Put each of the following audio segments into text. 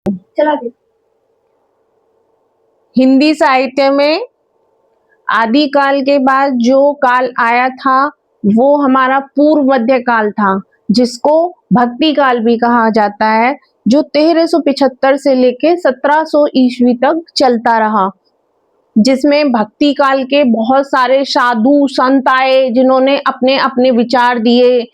चला दे। हिंदी साहित्य में आदिकाल के बाद जो काल आया था वो हमारा पूर्व मध्य काल था, जिसको भक्ति काल भी कहा जाता है, जो 1375 से लेके 1700 ईस्वी तक चलता रहा, जिसमें भक्ति काल के बहुत सारे साधु संत आए जिन्होंने अपने अपने विचार दिए।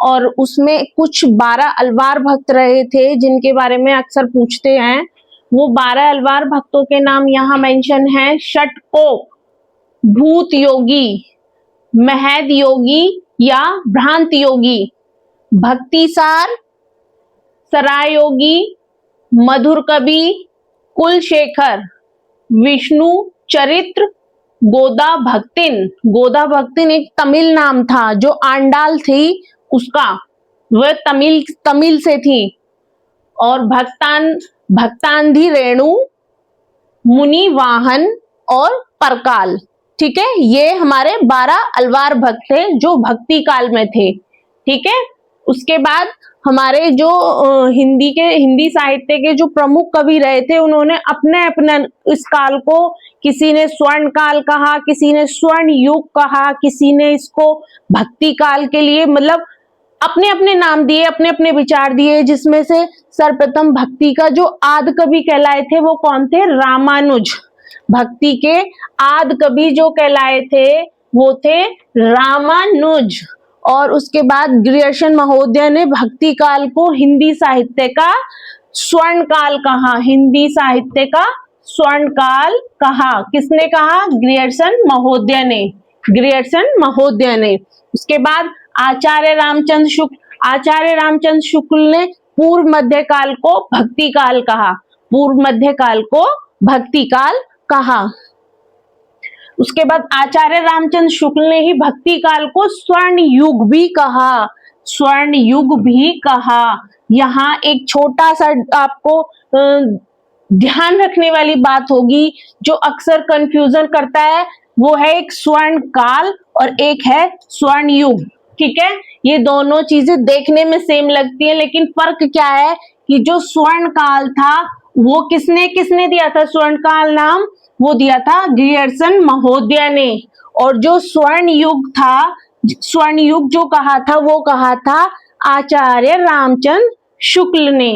और उसमें कुछ 12 अलवार भक्त रहे थे जिनके बारे में अक्सर पूछते हैं। वो 12 अलवार भक्तों के नाम यहाँ मेंशन है: षटकोप, भूत योगी, महद योगी या भ्रांत योगी, भक्तिसार, सराय योगी, मधुर कवि, कुलशेखर, विष्णु चरित्र, गोदा भक्तिन। गोदा भक्तिन एक तमिल नाम था, जो आंडाल थी उसका, वह तमिल से थी। और भक्तांधी रेणु, मुनि वाहन और परकाल। ठीक है, ये हमारे 12 अलवार भक्त थे जो भक्ति काल में थे। ठीक है, उसके बाद हमारे जो हिंदी साहित्य के जो प्रमुख कवि रहे थे, उन्होंने अपने अपने इस काल को, किसी ने स्वर्ण काल कहा, किसी ने स्वर्ण युग कहा, किसी ने इसको भक्ति काल के लिए मतलब अपने अपने नाम दिए, अपने अपने विचार दिए। जिसमें से सर्वप्रथम भक्ति का जो आदि कवि कहलाए थे वो कौन थे? रामानुज। भक्ति के आदि कवि जो कहलाए थे वो थे रामानुज। और उसके बाद ग्रियर्सन महोदय ने भक्ति काल को हिंदी साहित्य का स्वर्ण काल कहा। हिंदी साहित्य का स्वर्ण काल कहा। किसने कहा? ग्रियर्सन महोदय ने। ग्रियर्सन महोदय ने। उसके बाद आचार्य रामचंद्र शुक्ल। आचार्य रामचंद्र शुक्ल ने पूर्व मध्य काल को भक्ति काल कहा। पूर्व मध्य काल को भक्ति काल कहा। उसके बाद आचार्य रामचंद्र शुक्ल ने ही भक्ति काल को स्वर्ण युग भी कहा। स्वर्ण युग भी कहा। यहाँ एक छोटा सा आपको ध्यान रखने वाली बात होगी, जो अक्सर कंफ्यूजन करता है, वो है एक स्वर्ण काल और एक है स्वर्ण युग। ठीक है, ये दोनों चीजें देखने में सेम लगती है, लेकिन फर्क क्या है कि जो स्वर्ण काल था वो किसने किसने दिया था स्वर्ण काल नाम? वो दिया था ग्रियर्सन महोदय ने। और जो स्वर्ण युग था, स्वर्ण युग जो कहा था वो कहा था आचार्य रामचंद्र शुक्ल ने।